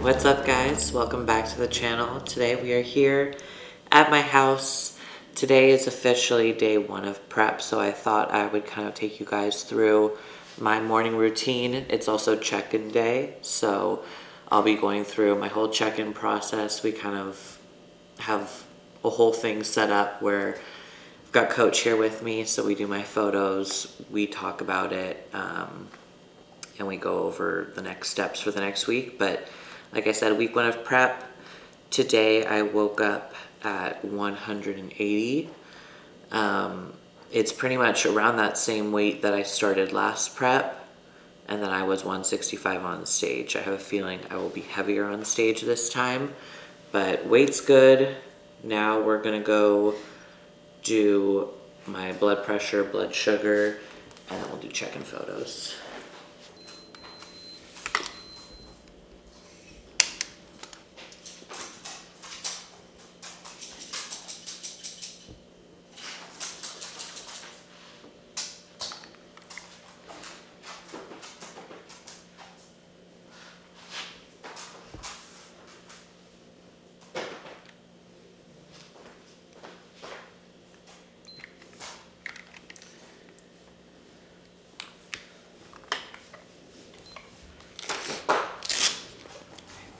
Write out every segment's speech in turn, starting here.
What's up, guys? Welcome back to the channel. Today we are here at my house. Today is officially day one of prep, so I thought I would kind of take you guys through my morning routine. It's also check-in day, so I'll be going through my whole check-in process. We kind of have a whole thing set up where I've got Coach here with me, so we do my photos, we talk about it, and we go over the next steps for the next week. But like I said, week one of prep. Today I woke up at 180. It's pretty much around that same weight that I started last prep, and then I was 165 on stage. I have a feeling I will be heavier on stage this time, but weight's good. Now we're gonna go do my blood pressure, blood sugar, and then we'll do check-in photos.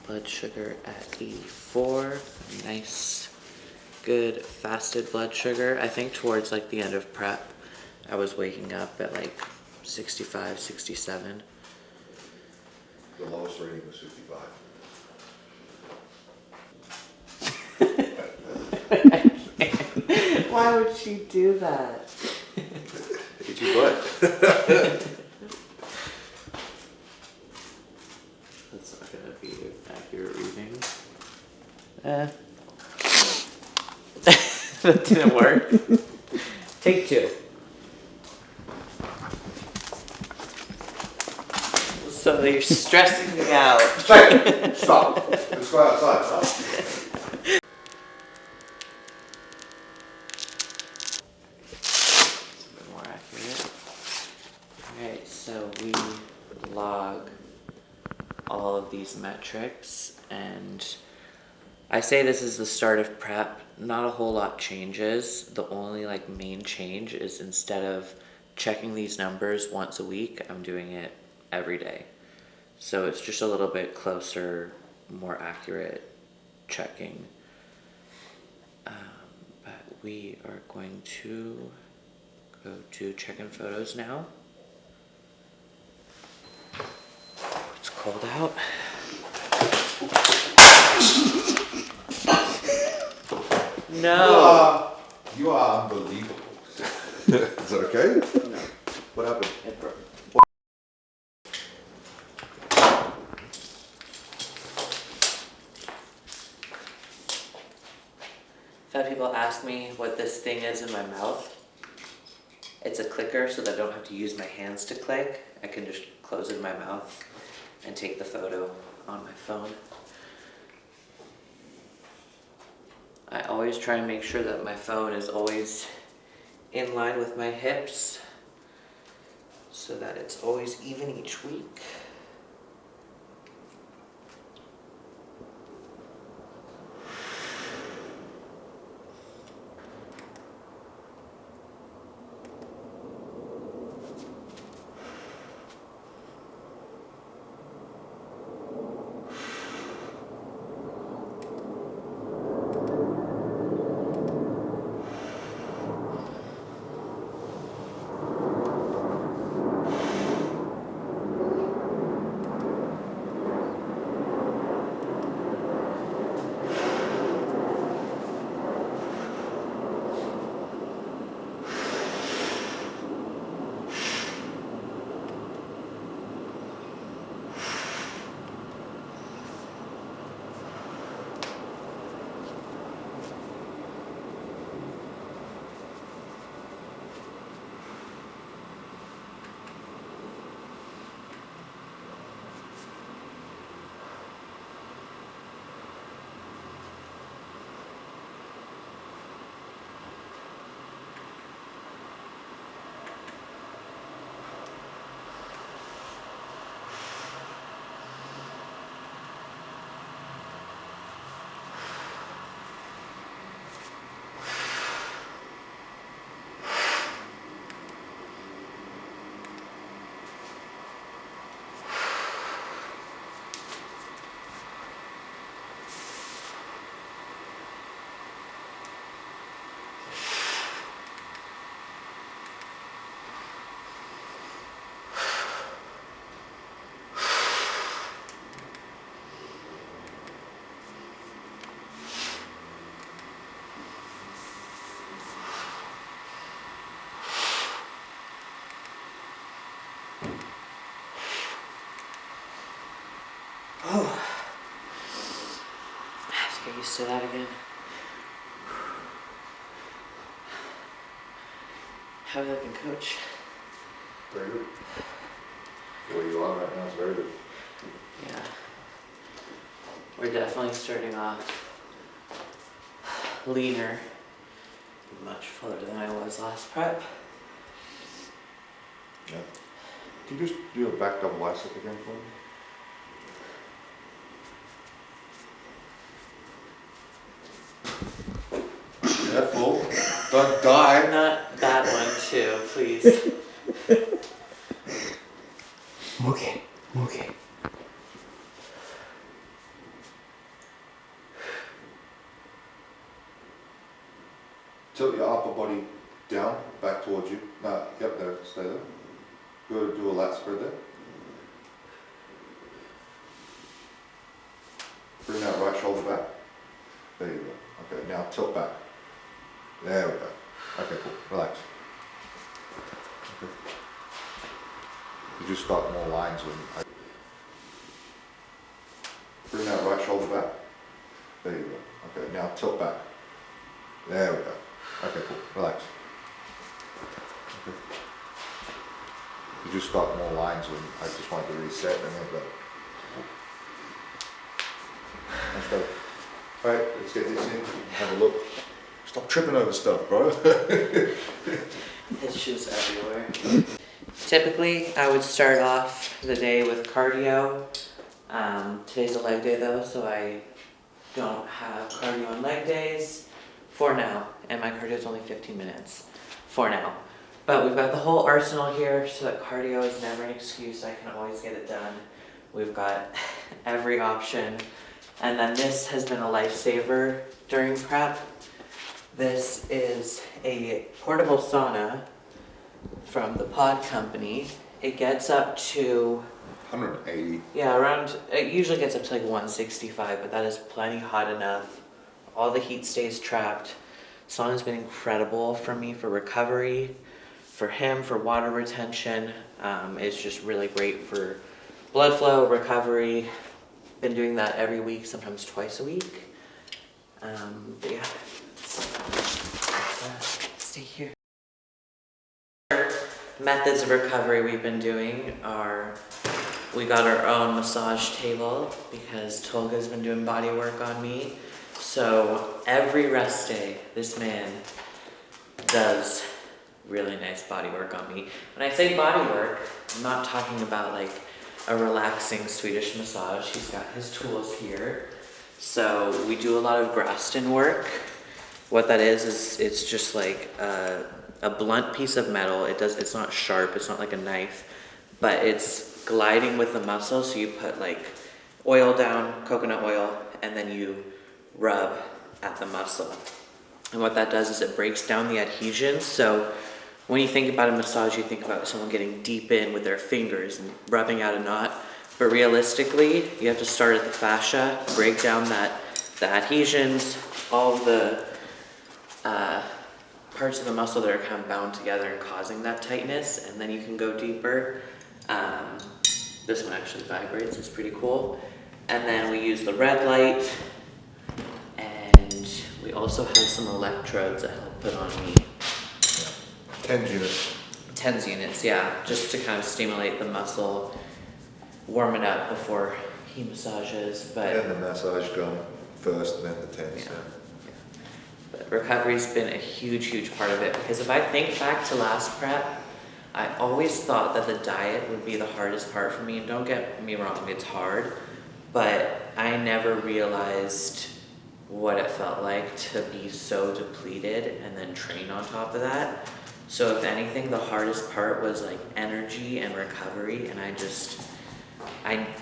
Blood sugar at 84, nice, good fasted blood sugar. I think towards like the end of prep, I was waking up at like 65, 67. The lowest rating was 55. Why would she do that? Eat your butt. That's not gonna be an accurate reading. That didn't work. Take two. So you're stressing me out. Hey, stop. Let's go outside. Stop. It's a bit more accurate. Alright, so we log all of these metrics, and I say this is the start of prep. Not a whole lot changes. The only like main change is instead of checking these numbers once a week, I'm doing it every day. So it's just a little bit closer, more accurate checking. But we are going to go to check-in photos now. It's cold out. No. You are unbelievable. Is that okay? No. What happened? It broke. I've had people ask me what this thing is in my mouth. It's a clicker so that I don't have to use my hands to click. I can just close it in my mouth and take the photo on my phone. I always try and make sure that my phone is always in line with my hips so that it's always even each week. Let's do that again. How are you looking, Coach? Very good. The way you are right now is very good. Yeah. We're definitely starting off leaner, much fuller than I was last prep. Yeah. Can you just do a back double bicep again for me? Careful, don't die. Not that one too, please. Okay, okay. Tilt your upper body down, back towards you. No, yep, there, stay there. Go do a lat spread there. Bring that right shoulder back. There you go. Okay, now tilt back. There we go. Okay, cool. Relax. Okay. You just got more lines when I bring that right shoulder back. There you go. Okay, now tilt back. There we go. Okay, cool. Relax. Okay. You just got more lines when I just wanted to reset and then go. Let's go. Alright, let's get this in. Have a look. Stop tripping over stuff, bro. His shoes everywhere. Typically, I would start off the day with cardio. Today's a leg day though, so I don't have cardio on leg days for now. And my cardio is only 15 minutes for now. But we've got the whole arsenal here, so that cardio is never an excuse. I can always get it done. We've got every option. And then this has been a lifesaver during prep. This is a portable sauna from the Pod Company. It gets up to 180. yeah, around, it usually gets up to like 165, but that is plenty hot enough. All the heat stays trapped. Sauna's been incredible for me for recovery, for him, for water retention. It's just really great for blood flow, recovery. Been doing that every week, sometimes twice a week. But yeah, stay here. Methods of recovery we've been doing are, we got our own massage table because Tolga's been doing body work on me. So every rest day, this man does really nice body work on me. When I say body work, I'm not talking about like a relaxing Swedish massage. He's got his tools here. So we do a lot of Graston work. What that is it's just like a blunt piece of metal. It's not sharp, it's not like a knife, but it's gliding with the muscle. So you put like oil down, coconut oil, and then you rub at the muscle. And what that does is it breaks down the adhesion. So when you think about a massage, you think about someone getting deep in with their fingers and rubbing out a knot. But realistically, you have to start at the fascia, break down the adhesions, all the parts of the muscle that are kind of bound together and causing that tightness, and then you can go deeper. This one actually vibrates, it's pretty cool. And then we use the red light, and we also have some electrodes that help put on me. 10 units. TENS units, yeah, just to kind of stimulate the muscle, warm it up before he massages. But And the massage gun first, then the 10s. yeah. But recovery's been a huge, huge part of it, because if I think back to last prep, I always thought that the diet would be the hardest part for me. And don't get me wrong, it's hard, but I never realized what it felt like to be so depleted and then train on top of that. So if anything, the hardest part was like energy and recovery, and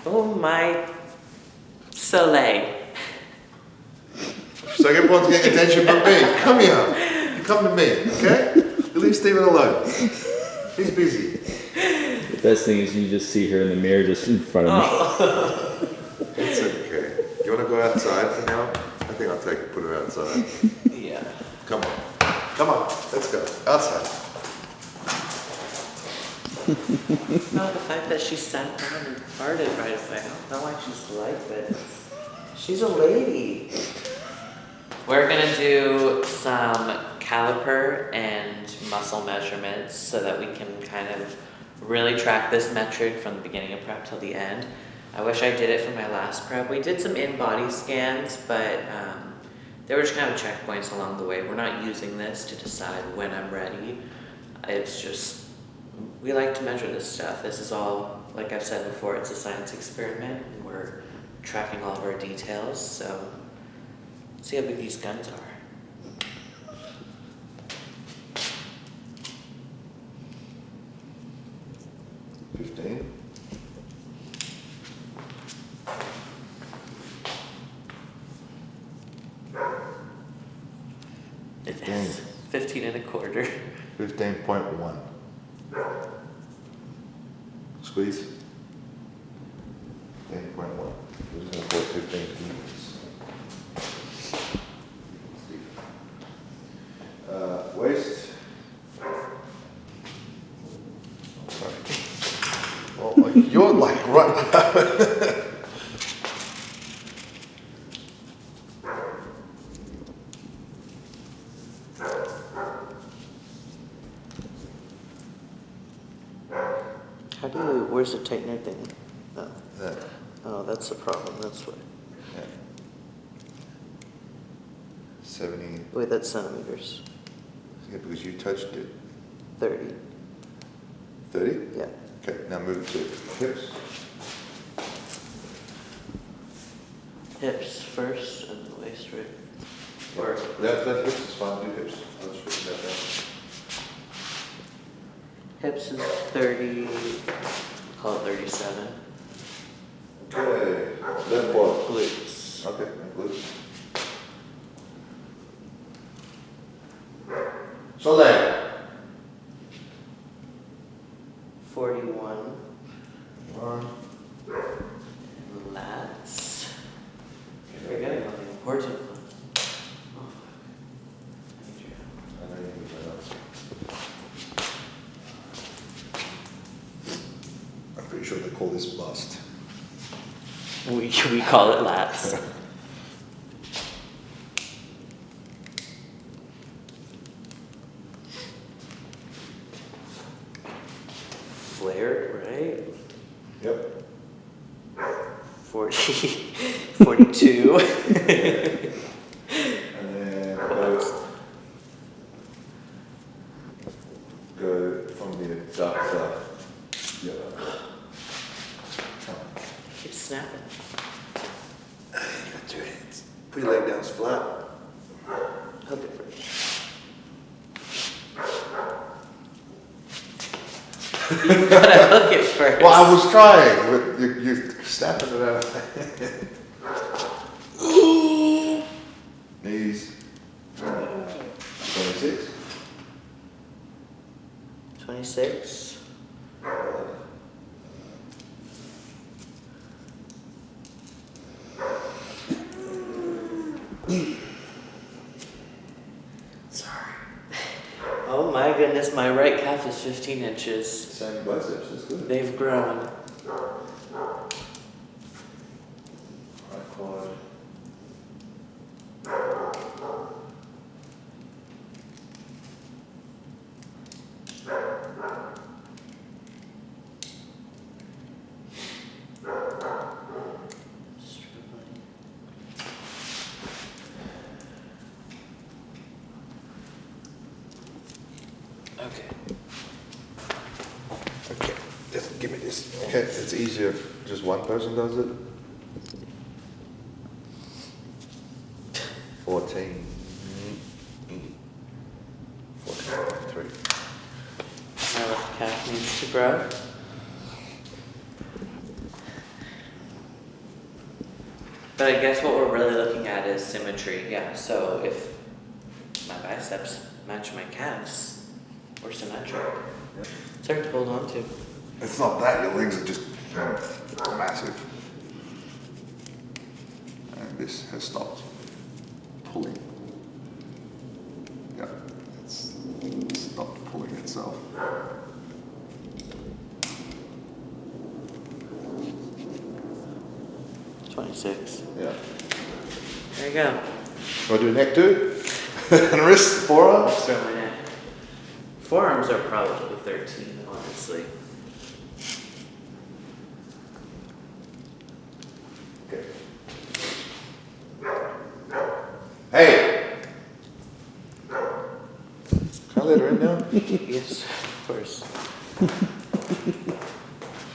oh my soleil. So everyone's getting attention but me. Come here. You come to me, okay? You leave Stephen alone. He's busy. The best thing is you just see her in the mirror just in front of me. It's okay. You want to go outside for now? I think I'll take it, put her outside. Yeah. Come on. Come on. Let's go. Outside. No, the fact that she sat down and farted right away, I don't know why she's like this. She's a lady. We're gonna do some caliper and muscle measurements so that we can kind of really track this metric from the beginning of prep till the end. I wish I did it for my last prep. We did some in-body scans, but there were just kind of checkpoints along the way. We're not using this to decide when I'm ready. It's just, we like to measure this stuff. This is all, like I've said before, it's a science experiment, and we're tracking all of our details, so let's see how big these guns are. It is 15 and a quarter. 15.1. Squeeze. 15.1. We're just gonna call it 15 units. Waist. Sorry. Oh, like, you're like right. How do you, where's the tightener thing? Oh, That, oh, that's the problem, that's what. yeah. 70. Wait, that's centimeters. Yeah, because you touched it. 30, 30? yeah. Okay, now move it to hips. Hips first and the waist, right? Or that hips is fine. Do hips. I'll just write that down. Hips is 30, call it 37. Okay. Left quad. Glutes. Okay, and glutes. So leg. 41. 1. Lats. You're forgetting on the important one. Oh, I know you can do that. I'm pretty sure they call this bust. we call it lats. Flared, right? Yep. 40, 42. And then go from the dark to yellow. Keep snapping. Got 2 hands. Put your leg down flat. Hook it first. You've got to hook it first. Well, I was trying, but you're snapping it out. Knees. 26. 26. Sorry. Oh my goodness, my right calf is 15 inches. Same biceps, that's good. They've grown. Right quad. Okay. Okay, just give me this. Okay, it's easier if just one person does it. 14. 14.3. My left calf needs to grow. But I guess what we're really looking at is symmetry. Yeah, so if my biceps match my calves, we're symmetric. It's hard to hold on to. It's not that, your legs are just massive. And this has stopped pulling. Yeah, it's stopped pulling itself. 26. Yeah. There you go. Want to do neck too? And wrist, forearms? Start my neck. Forearms are probably 13, honestly. Okay. Hey! Can I let her in now? Yes, of course.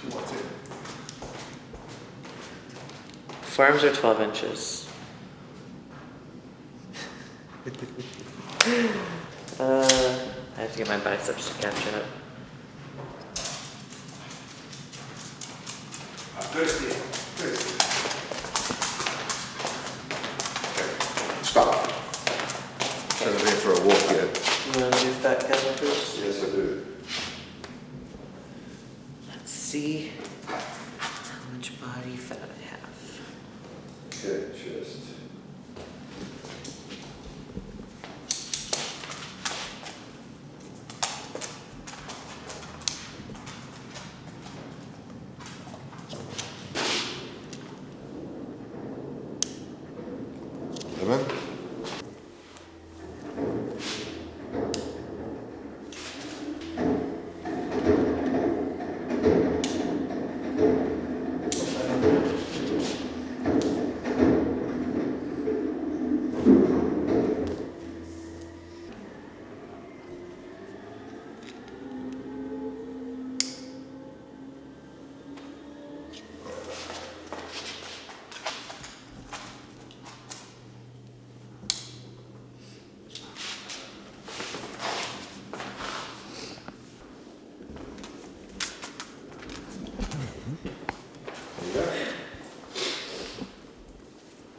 She wants it. Forearms are 12 inches. I have to get my biceps to catch up. First here. First here. Okay. Stop. Send them in for a walk here. You want to do fat calipers? Yes, I do. Let's see how much body fat I have. Okay, chest. Lemon.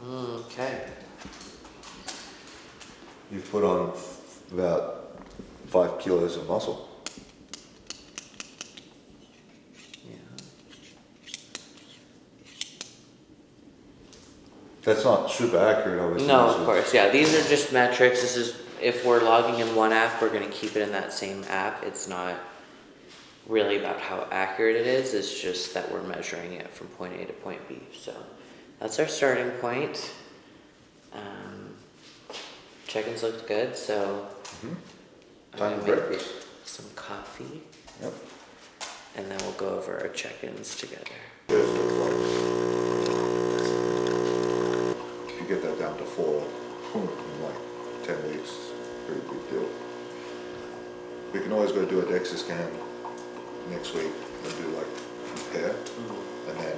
Okay. You've put on about 5 kilos of muscle. Yeah. That's not super accurate, obviously. No, This of is- course. Yeah, these are just metrics. This is if we're logging in one app, we're going to keep it in that same app. It's not really about how accurate it is. It's just that we're measuring it from point A to point B. So that's our starting point. Check-ins looked good, so I'm Time gonna for make breakfast. some coffee, Yep. and then we'll go over our check-ins together. If you get that down to 4 in like 10 weeks, pretty big deal. We can always go do a DEXA scan next week and do like compare, and then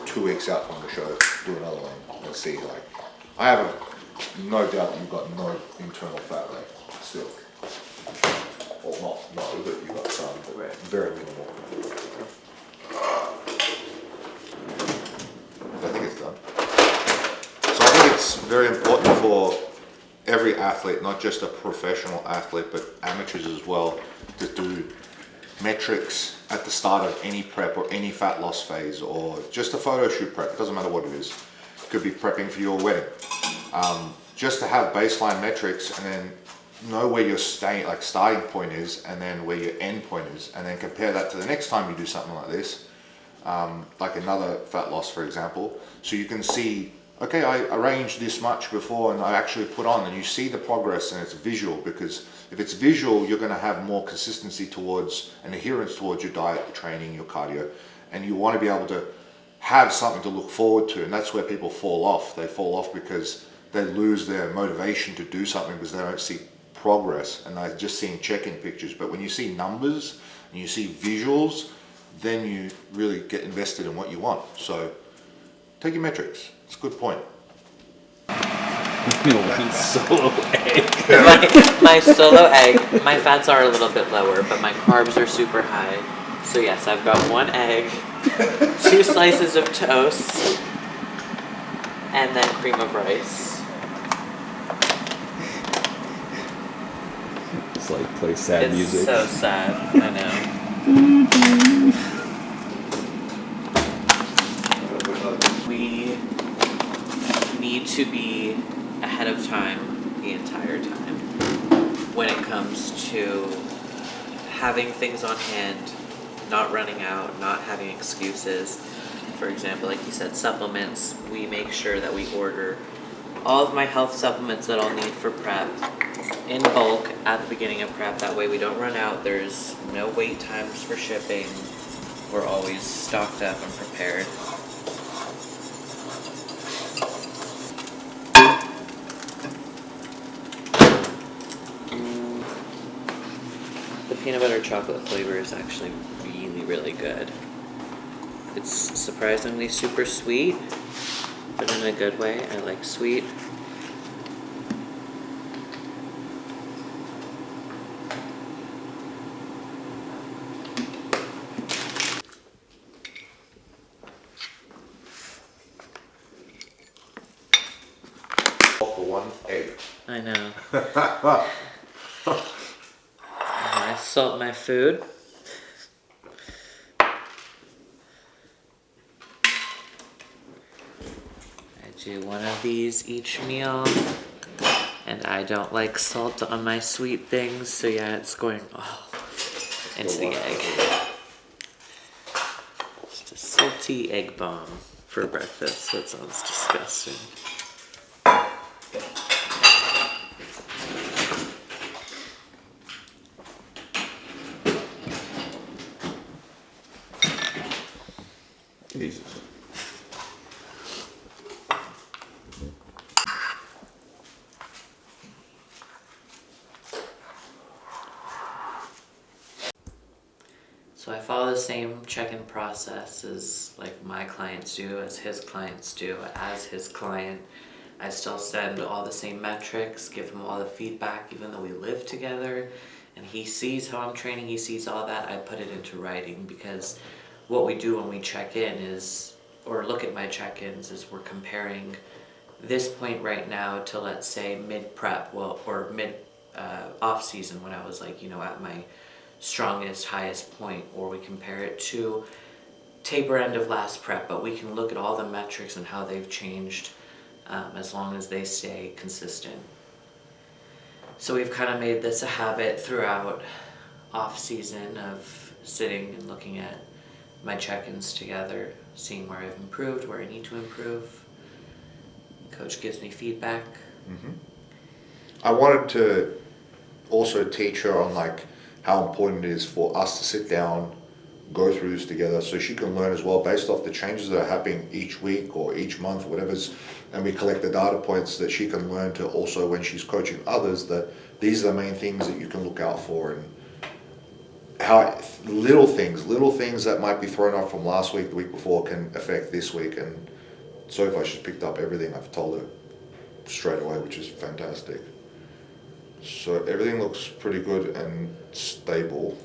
2 weeks out from the show, do another one and see like, I have no doubt that you've got no internal fat like still. Well, not no, but you've got some, but Right. very minimal. I think it's done. So I think it's very important for every athlete, not just a professional athlete, but amateurs as well, to do metrics at the start of any prep or any fat loss phase, or just a photo shoot prep. It doesn't matter what it is. It could be prepping for your wedding. Just to have baseline metrics and then know where your starting point is, and then where your end point is, and then compare that to the next time you do something like this, like another fat loss, for example. So you can see, okay, I arranged this much before and I actually put on, and you see the progress, and it's visual, because if it's visual, you're going to have more consistency towards and adherence towards your diet, your training, your cardio, and you want to be able to have something to look forward to. And that's where people fall off. They fall off because they lose their motivation to do something because they don't see progress, and they're just seeing check-in pictures. But when you see numbers and you see visuals, then you really get invested in what you want. So take your metrics. It's a good point. One solo egg. my solo egg, my fats are a little bit lower, but my carbs are super high. So yes, I've got 1 egg, 2 slices of toast, and then cream of rice. It's like play sad It's music. so sad, I know. We need to be ahead of time the entire time when it comes to having things on hand, not running out, not having excuses. For example, like you said, supplements, we make sure that we order all of my health supplements that I'll need for prep in bulk at the beginning of prep. That way we don't run out. There's no wait times for shipping. We're always stocked up and prepared. The peanut butter chocolate flavor is actually really, really good. It's surprisingly super sweet, but in a good way. I like sweet. All for one egg. I know. I salt my food. I do one of these each meal. And I don't like salt on my sweet things, so yeah, it's going into the egg. Just a salty egg bomb for breakfast. That sounds disgusting. Jesus. So I follow the same check-in process as like my clients do, as his clients do, as his client. I still send all the same metrics, give him all the feedback, even though we live together, and he sees how I'm training, he sees all that. I put it into writing, because what we do when we check in is, or look at my check-ins, is we're comparing this point right now to, let's say, mid-prep, or mid off-season, when I was like, at my strongest, highest point, or we compare it to taper end of last prep, but we can look at all the metrics and how they've changed as long as they stay consistent. So we've kind of made this a habit throughout off-season of sitting and looking at my check-ins together, seeing where I've improved, where I need to improve. Coach gives me feedback. Mm-hmm. I wanted to also teach her on like how important it is for us to sit down, go through this together, so she can learn as well based off the changes that are happening each week or each month, whatever's, and we collect the data points that she can learn to also, when she's coaching others, that these are the main things that you can look out for, and how little things that might be thrown off from last week, the week before, can affect this week. And so far she's picked up everything I've told her straight away, which is fantastic. So everything looks pretty good and stable.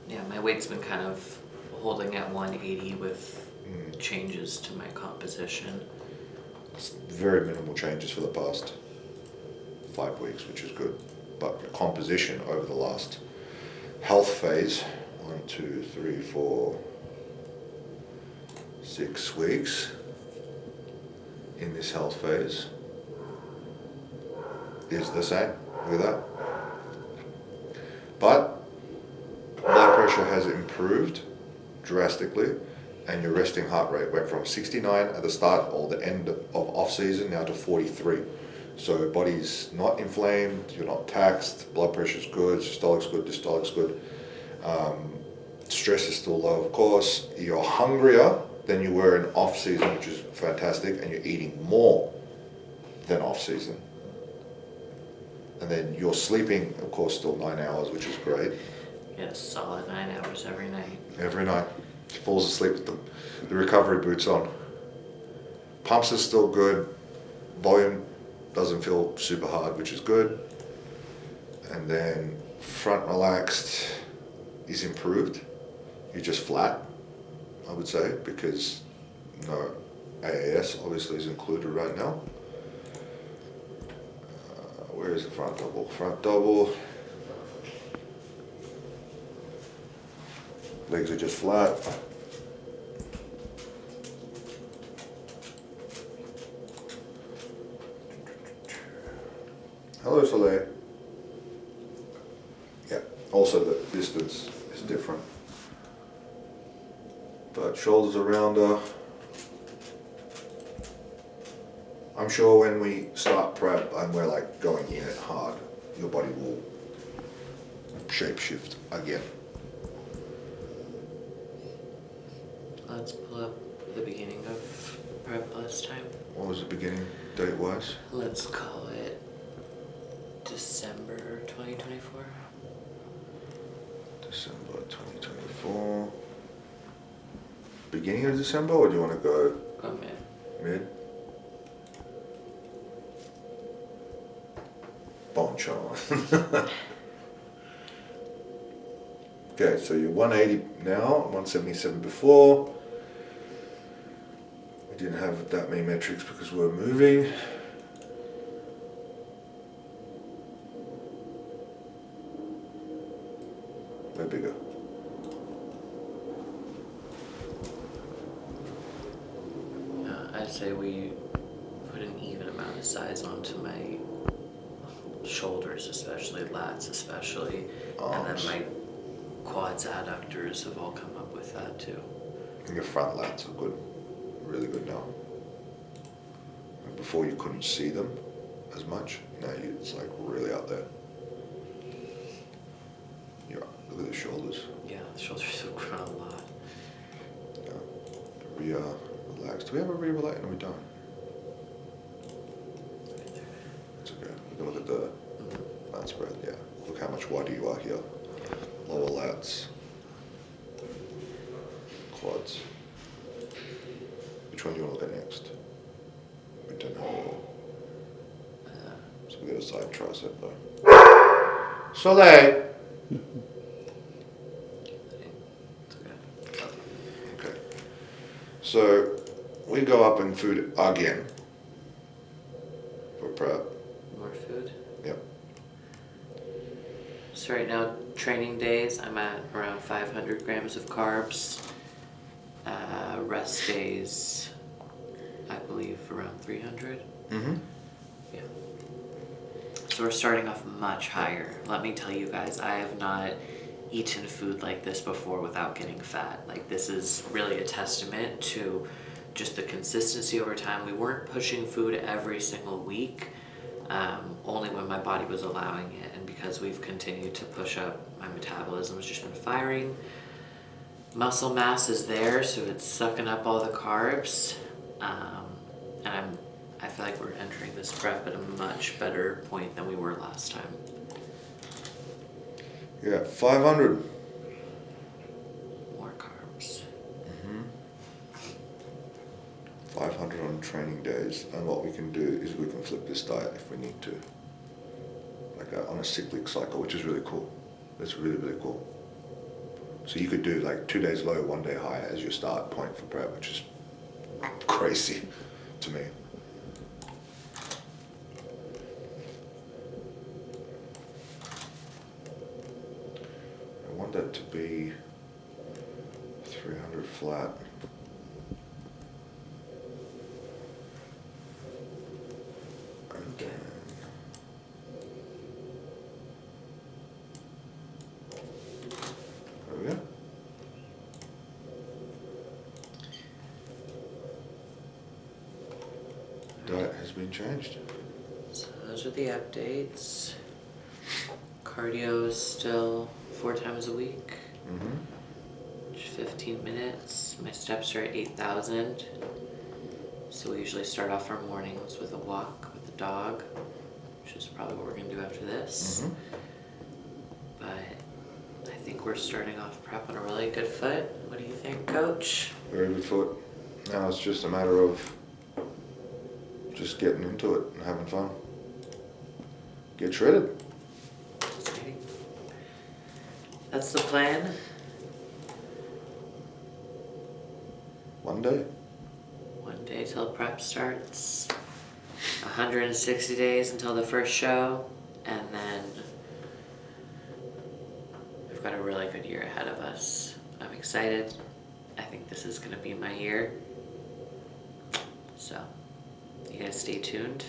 Yeah, my weight's been kind of holding at 180 with changes to my composition. It's very minimal changes for the past 5 weeks, which is good. But the composition over the last health phase, 1, 2, 3, 4, 6 weeks in this health phase is the same. Look at that. But blood pressure has improved drastically, and your resting heart rate went from 69 at the start or the end of off season now to 43. So body's not inflamed, you're not taxed, blood pressure's good, systolic's good, diastolic's good. Stress is still low, of course. You're hungrier than you were in off season, which is fantastic, and you're eating more than off season. And then you're sleeping, of course, still 9 hours, which is great. Yes, solid 9 hours every night. Every night. She falls asleep with the recovery boots on. Pumps are still good. Volume doesn't feel super hard, which is good. And then front relaxed is improved. You're just flat, I would say, because no AAS obviously is included right now. Where is the front double? Front double. Legs are just flat. Hello, Soleil. Yeah, also the distance is different. But shoulders are rounder. I'm sure when we start prep and we're like going in it hard, your body will shapeshift again. Let's pull up the beginning of prep last time. What was the beginning date wise? Let's call it December 2024. December 2024. Beginning of December, or do you want to go Oh man. mid? Bonchon. Okay, so you're 180 now, 177 before. We didn't have that many metrics because we were moving. We're bigger. I'd say we put an even amount of size onto my shoulders, especially lats, especially, Arms. and then my quads, adductors have all come up with that too. And your front lats are good, really good now. And before you couldn't see them as much. Now it's like really out there. Yeah, look at the shoulders. Yeah, the shoulders have grown a lot. Yeah, relax. Do we have a re-relate? No, we don't. Right there. It's okay. We can look at the lat spread. Yeah. Look how much wider you are here. Lower lats. Quads. Which one do you want to look at next? We don't know. So we got a side tricep though. Soleil! It's okay. Okay. So we go up in food again for prep. More food. Yep. So right now, training days, I'm at around 500 grams of carbs. Rest days, I believe around 300. Mm-hmm. Yeah. So we're starting off much higher. Let me tell you guys, I have not eaten food like this before without getting fat. Like, this is really a testament to just the consistency over time. We weren't pushing food every single week, only when my body was allowing it. And because we've continued to push up, my metabolism has just been firing. Muscle mass is there, so it's sucking up all the carbs. And I feel like we're entering this prep at a much better point than we were last time. Yeah, 500. More carbs. 500 on training days, and what we can do is we can flip this diet if we need to, like on a cyclic cycle, which is really cool. That's really, really cool. So you could do like 2 days low, 1 day high as your start point for prep, which is crazy to me. I want that to be 300 flat. Okay. There we go. Diet has been changed. So those are the updates. Cardio is still 4 times a week. Just 15 minutes. My steps are at 8,000. So we usually start off our mornings with a walk with the dog, which is probably what we're gonna do after this. But I think we're starting off prep on a really good foot. What do you think, Coach? Very good foot. Now it's just a matter of just getting into it and having fun. Get shredded. Exciting. That's the plan. One day. 1 day till prep starts. 160 days until the first show, and then we've got a really good year ahead of us. I'm excited. I think this is gonna be my year. So, you guys stay tuned.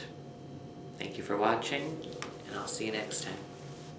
Thank you for watching, and I'll see you next time.